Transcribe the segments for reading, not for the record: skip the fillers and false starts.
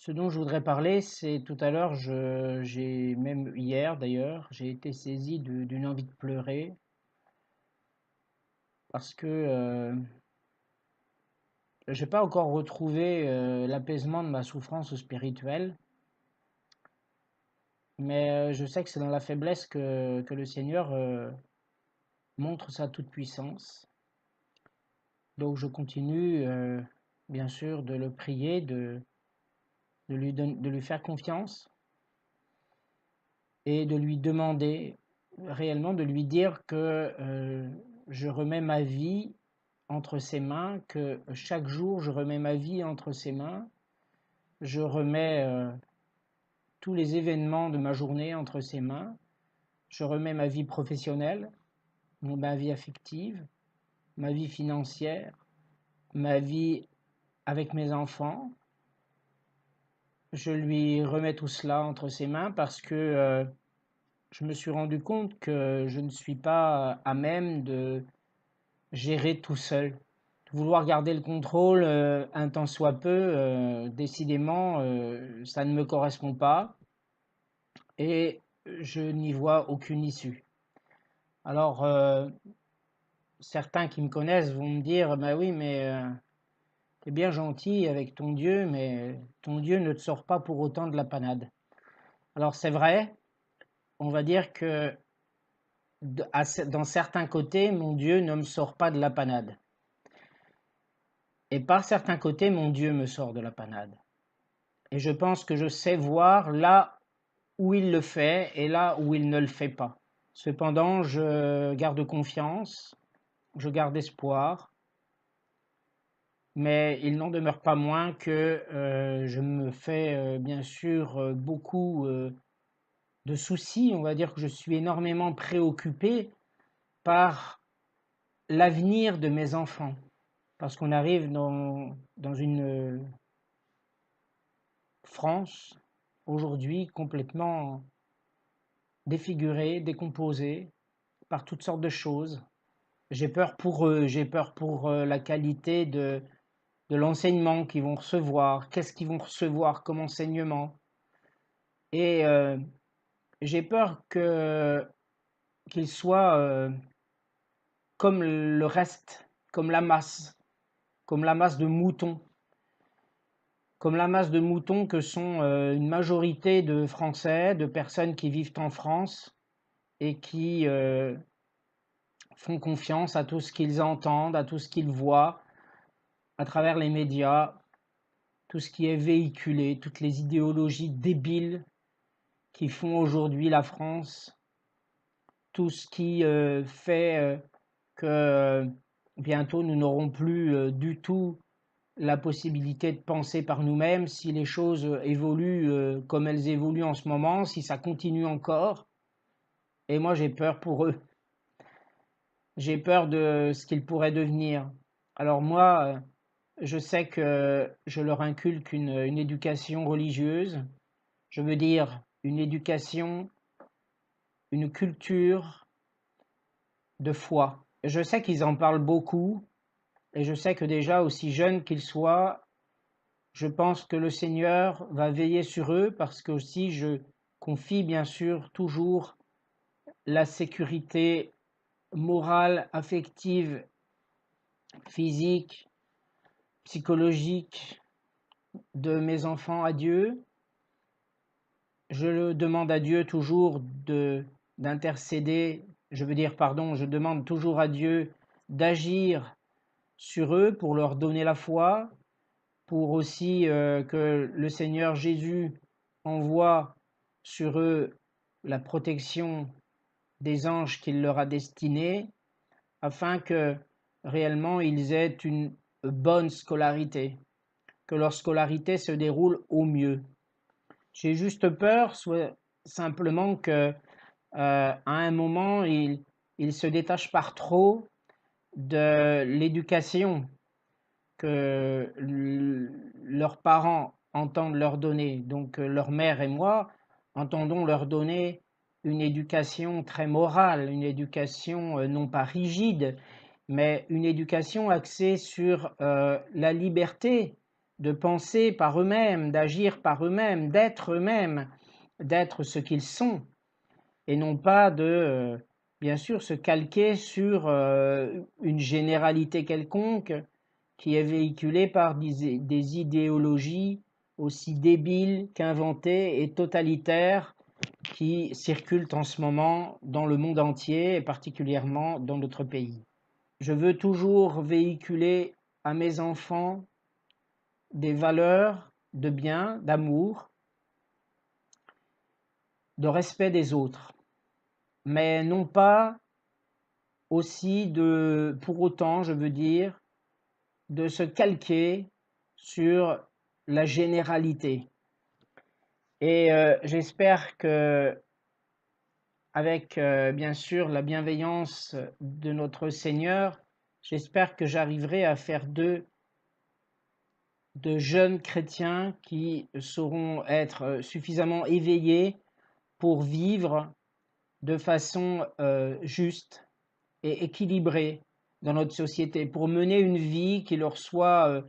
Ce dont je voudrais parler, c'est tout à l'heure, j'ai même hier d'ailleurs, j'ai été saisi d'une envie de pleurer parce que j'ai pas encore retrouvé l'apaisement de ma souffrance spirituelle, mais je sais que c'est dans la faiblesse que le Seigneur montre sa toute-puissance. Donc je continue bien sûr de le prier, de lui faire confiance et de lui demander réellement, de lui dire que je remets ma vie entre ses mains, que chaque jour je remets ma vie entre ses mains, je remets tous les événements de ma journée entre ses mains, je remets ma vie professionnelle, ma vie affective, ma vie financière, ma vie avec mes enfants. Je lui remets tout cela entre ses mains parce que je me suis rendu compte que je ne suis pas à même de gérer tout seul. Vouloir garder le contrôle un tant soit peu, décidément, ça ne me correspond pas et je n'y vois aucune issue. Alors, certains qui me connaissent vont me dire, bah oui, mais t'es bien gentil avec ton Dieu, mais ton Dieu ne te sort pas pour autant de la panade. Alors c'est vrai, on va dire que dans certains côtés, mon Dieu ne me sort pas de la panade. Et par certains côtés, mon Dieu me sort de la panade. Et je pense que je sais voir là où il le fait et là où il ne le fait pas. Cependant, je garde confiance, je garde espoir, mais il n'en demeure pas moins que je me fais bien sûr beaucoup de soucis. On va dire que je suis énormément préoccupé par l'avenir de mes enfants, parce qu'on arrive dans une France aujourd'hui complètement défigurée, décomposée par toutes sortes de choses. J'ai peur pour eux, j'ai peur pour la qualité de l'enseignement qu'ils vont recevoir, qu'est-ce qu'ils vont recevoir comme enseignement. Et j'ai peur qu'ils soient comme le reste, comme la masse de moutons, comme la masse de moutons que sont une majorité de Français, de personnes qui vivent en France et qui font confiance à tout ce qu'ils entendent, à tout ce qu'ils voient à travers les médias, tout ce qui est véhiculé, toutes les idéologies débiles qui font aujourd'hui la France, tout ce qui fait que bientôt nous n'aurons plus du tout la possibilité de penser par nous-mêmes si les choses évoluent comme elles évoluent en ce moment, si ça continue encore. Et moi j'ai peur pour eux, j'ai peur de ce qu'ils pourraient devenir. Alors moi, je sais que je leur inculque une éducation religieuse, je veux dire une éducation, une culture de foi. Je sais qu'ils en parlent beaucoup et je sais que déjà, aussi jeunes qu'ils soient, je pense que le Seigneur va veiller sur eux parce que aussi je confie bien sûr toujours la sécurité morale, affective, physique, psychologique de mes enfants à Dieu. Je le demande à Dieu toujours d'intercéder, je veux dire, pardon, je demande toujours à Dieu d'agir sur eux pour leur donner la foi, pour aussi que le Seigneur Jésus envoie sur eux la protection des anges qu'il leur a destinés, afin que réellement ils aient une bonne scolarité, que leur scolarité se déroule au mieux. J'ai juste peur, simplement que à un moment, ils se détachent par trop de l'éducation que leurs parents entendent leur donner. Donc leur mère et moi entendons leur donner une éducation très morale, une éducation non pas rigide, mais une éducation axée sur la liberté de penser par eux-mêmes, d'agir par eux-mêmes, d'être ce qu'ils sont, et non pas de, bien sûr, se calquer sur une généralité quelconque qui est véhiculée par des idéologies aussi débiles qu'inventées et totalitaires qui circulent en ce moment dans le monde entier et particulièrement dans notre pays. Je veux toujours véhiculer à mes enfants des valeurs de bien, d'amour, de respect des autres, mais non pas aussi pour autant, je veux dire, de se calquer sur la généralité. Et j'espère que, avec bien sûr la bienveillance de notre Seigneur, j'espère que j'arriverai à faire d'eux de jeunes chrétiens qui sauront être suffisamment éveillés pour vivre de façon juste et équilibrée dans notre société, pour mener une vie qui leur soit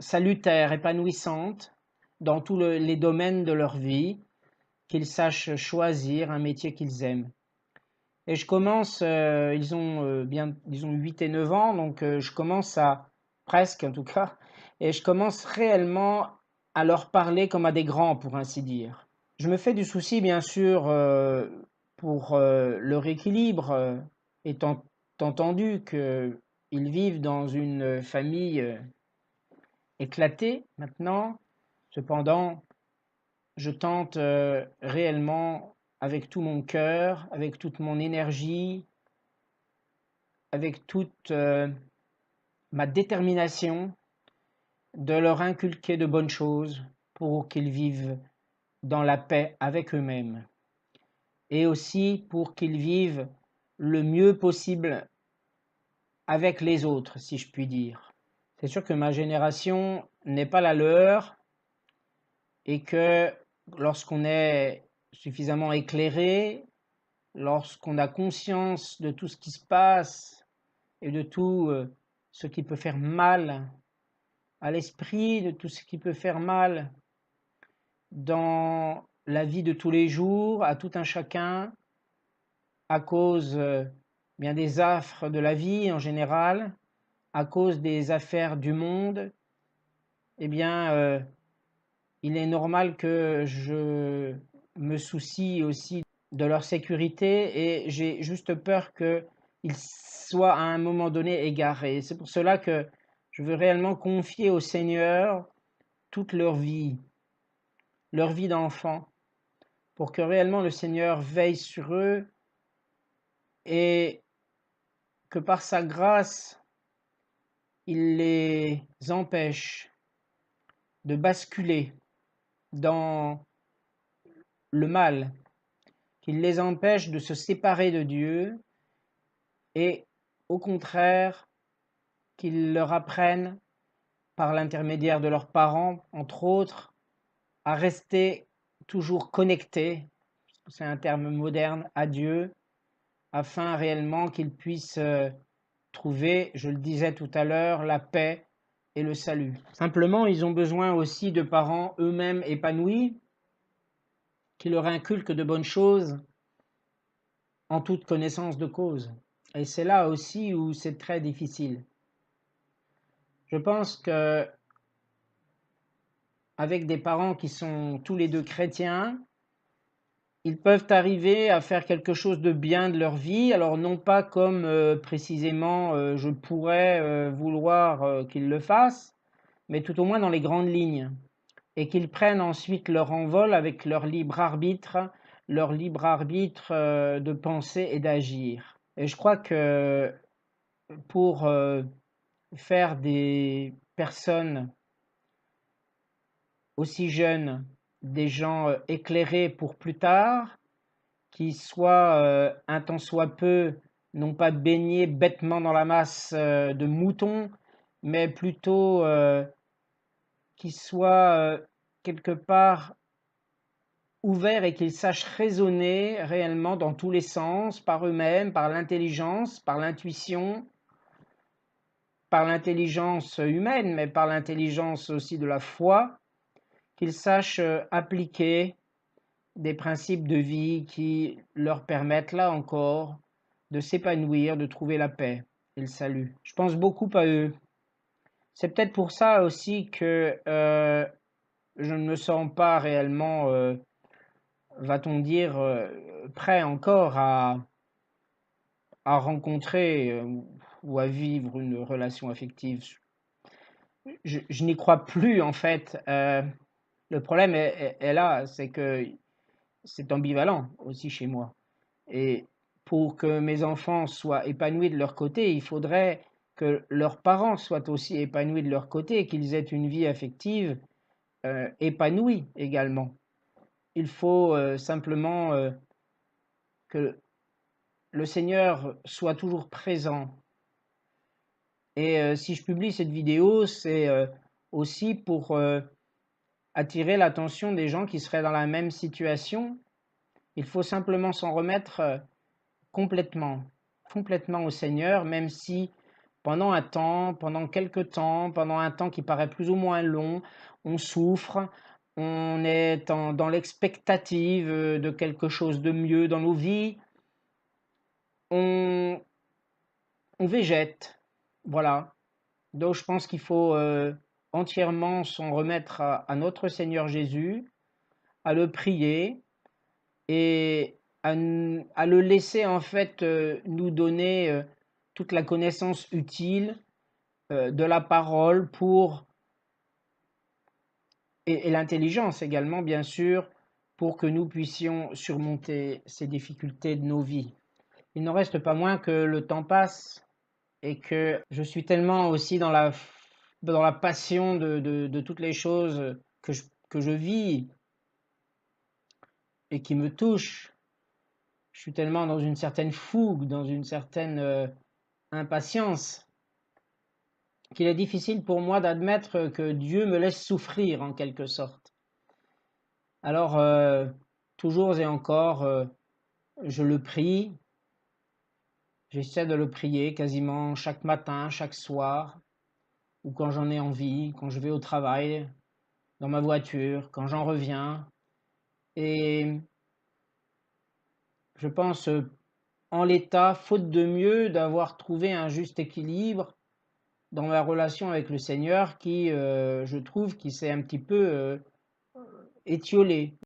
salutaire, épanouissante dans tous les domaines de leur vie, qu'ils sachent choisir un métier qu'ils aiment. Et je commence, ils ont 8 et 9 ans, donc je commence presque en tout cas, et je commence réellement à leur parler comme à des grands, pour ainsi dire. Je me fais du souci, bien sûr, pour leur équilibre, étant entendu qu'ils vivent dans une famille éclatée maintenant. Cependant, je tente réellement, avec tout mon cœur, avec toute mon énergie, avec toute ma détermination, de leur inculquer de bonnes choses pour qu'ils vivent dans la paix avec eux-mêmes et aussi pour qu'ils vivent le mieux possible avec les autres, si je puis dire. C'est sûr que ma génération n'est pas la leur et que lorsqu'on est suffisamment éclairé, lorsqu'on a conscience de tout ce qui se passe et de tout ce qui peut faire mal à l'esprit, de tout ce qui peut faire mal dans la vie de tous les jours, à tout un chacun, à cause bien des affres de la vie en général, à cause des affaires du monde, eh bien, il est normal que je me soucie aussi de leur sécurité et j'ai juste peur qu'ils soient à un moment donné égarés. C'est pour cela que je veux réellement confier au Seigneur toute leur vie d'enfant, pour que réellement le Seigneur veille sur eux et que par sa grâce, il les empêche de basculer dans le mal, qu'il les empêche de se séparer de Dieu et au contraire qu'il leur apprenne par l'intermédiaire de leurs parents, entre autres, à rester toujours connectés, c'est un terme moderne, à Dieu, afin réellement qu'ils puissent trouver, je le disais tout à l'heure, la paix et le salut. Simplement, ils ont besoin aussi de parents eux-mêmes épanouis, qui leur inculquent de bonnes choses en toute connaissance de cause. Et c'est là aussi où c'est très difficile. Je pense que avec des parents qui sont tous les deux chrétiens, ils peuvent arriver à faire quelque chose de bien de leur vie, alors non pas comme précisément je pourrais vouloir qu'ils le fassent, mais tout au moins dans les grandes lignes, et qu'ils prennent ensuite leur envol avec leur libre arbitre de penser et d'agir. Et je crois que pour faire des personnes aussi jeunes des gens éclairés pour plus tard, qui soient un tant soit peu, non pas baignés bêtement dans la masse de moutons, mais plutôt qui soient quelque part ouverts et qu'ils sachent raisonner réellement dans tous les sens, par eux-mêmes, par l'intelligence, par l'intuition, par l'intelligence humaine, mais par l'intelligence aussi de la foi, qu'ils sachent appliquer des principes de vie qui leur permettent, là encore, de s'épanouir, de trouver la paix et le salut. Je pense beaucoup à eux. C'est peut-être pour ça aussi que je ne me sens pas réellement, va-t-on dire, prêt encore à rencontrer ou à vivre une relation affective. Je n'y crois plus en fait. Le problème est là, c'est que c'est ambivalent aussi chez moi. Et pour que mes enfants soient épanouis de leur côté, il faudrait que leurs parents soient aussi épanouis de leur côté, qu'ils aient une vie affective épanouie également. Il faut simplement que le Seigneur soit toujours présent. Et si je publie cette vidéo, c'est aussi pour attirer l'attention des gens qui seraient dans la même situation. Il faut simplement s'en remettre complètement au Seigneur, même si pendant un temps, pendant quelques temps, pendant un temps qui paraît plus ou moins long, on souffre, on est dans l'expectative de quelque chose de mieux dans nos vies, on végète, voilà. Donc je pense qu'il faut entièrement s'en remettre à notre Seigneur Jésus, à le prier et à le laisser en fait nous donner toute la connaissance utile de la parole pour et l'intelligence également bien sûr pour que nous puissions surmonter ces difficultés de nos vies. Il n'en reste pas moins que le temps passe et que je suis tellement aussi dans la passion de toutes les choses que je vis et qui me touchent. Je suis tellement dans une certaine fougue, dans une certaine impatience, qu'il est difficile pour moi d'admettre que Dieu me laisse souffrir en quelque sorte. Alors, toujours et encore, je le prie, j'essaie de le prier quasiment chaque matin, chaque soir, ou quand j'en ai envie, quand je vais au travail, dans ma voiture, quand j'en reviens. Et je pense, en l'état, faute de mieux, d'avoir trouvé un juste équilibre dans ma relation avec le Seigneur qui, je trouve, qui s'est un petit peu étiolé.